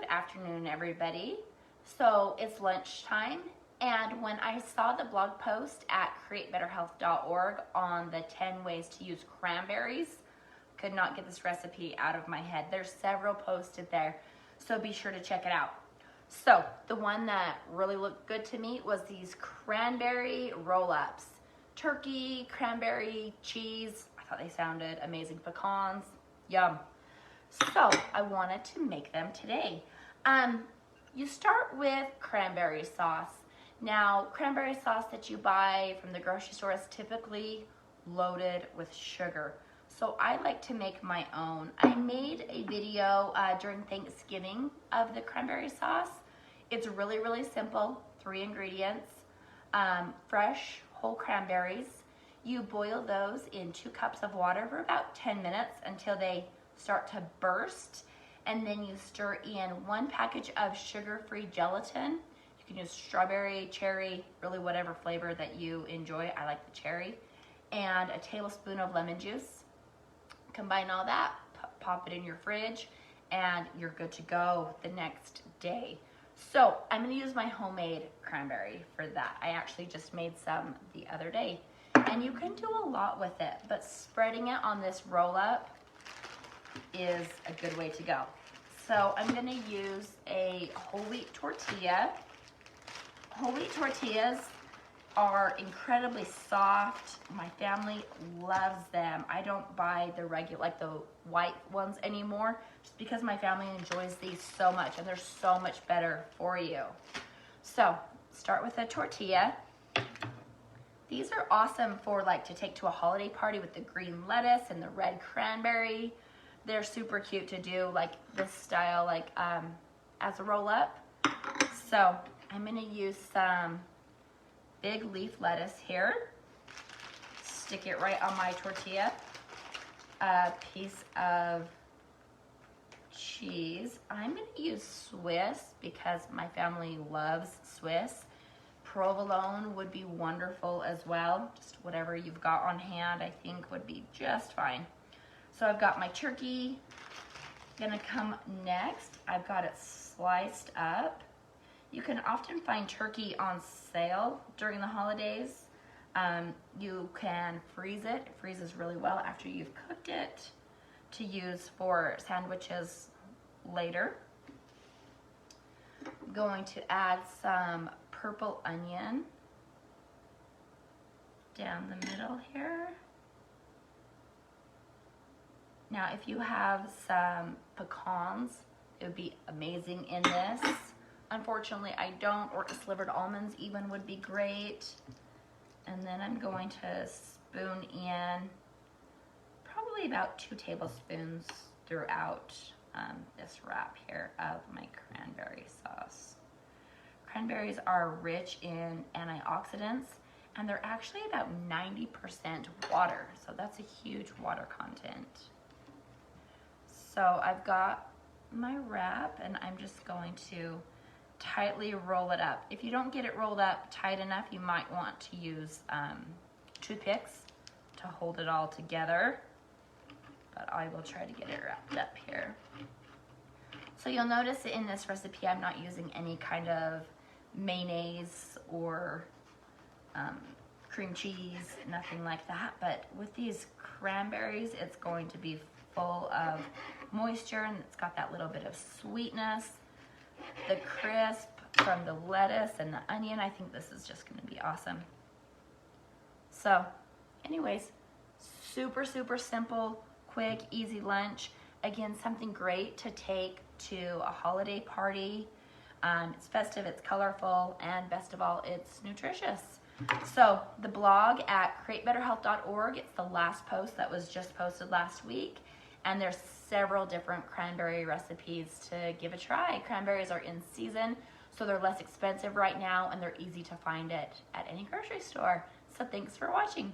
afternoon, everybody. So it's lunchtime, and when I saw the blog post at createbetterhealth.org on the 10 ways to use cranberries, could not get this recipe out of my head. There's several posted there, so be sure to check it out. So the one that really looked good to me was these cranberry roll-ups. Turkey, cranberry, cheese. I thought they sounded amazing. Pecans, yum. So I wanted to make them today. You start with cranberry sauce. Now, cranberry sauce that you buy from the grocery store is typically loaded with sugar. So I like to make my own. I made a video during Thanksgiving of the cranberry sauce. It's really, really simple. 3 ingredients. Fresh whole cranberries. You boil those in 2 cups of water for about 10 minutes until they start to burst, and then you stir in 1 package of sugar-free gelatin. You can use strawberry, cherry, really whatever flavor that you enjoy. I like the cherry. And a tablespoon of lemon juice. Combine all that, pop it in your fridge, and you're good to go the next day. So I'm gonna use my homemade cranberry for that. I actually just made some the other day. And you can do a lot with it, but spreading it on this roll-up is a good way to go. So I'm gonna use a whole wheat tortilla. Whole wheat tortillas are incredibly soft. My family loves them. I don't buy the regular, like the white ones anymore, just because my family enjoys these so much and they're so much better for you. So start with a tortilla. These are awesome for like to take to a holiday party with the green lettuce and the red cranberry. They're super cute to do like this style, like as a roll up. So I'm gonna use some big leaf lettuce here. Stick it right on my tortilla. A piece of cheese. I'm gonna use Swiss because my family loves Swiss. Provolone would be wonderful as well. Just whatever you've got on hand, I think would be just fine. So I've got my turkey. Gonna come next. I've got it sliced up. You can often find turkey on sale during the holidays. You can freeze it. It freezes really well after you've cooked it to use for sandwiches later. I'm going to add some purple onion down the middle here. Now, if you have some pecans, it would be amazing in this. Unfortunately, I don't, or slivered almonds even would be great. And then I'm going to spoon in probably about 2 tablespoons throughout this wrap here of my cranberry sauce. Cranberries are rich in antioxidants, and they're actually about 90% water, so that's a huge water content. So I've got my wrap, and I'm just going to tightly roll it up. If you don't get it rolled up tight enough, you might want to use toothpicks to hold it all together, but I will try to get it wrapped up here. So you'll notice in this recipe I'm not using any kind of mayonnaise or cream cheese, nothing like that, but with these cranberries it's going to be full of moisture, and it's got that little bit of sweetness, the crisp from the lettuce and the onion. I think this is just going to be awesome. So anyways, super simple, quick, easy lunch. Again, something great to take to a holiday party. It's festive, it's colorful, and best of all, it's nutritious. So the blog at createbetterhealth.org, it's the last post that was just posted last week, and there's several different cranberry recipes to give a try. Cranberries are in season, so they're less expensive right now, and they're easy to find at any grocery store. So thanks for watching.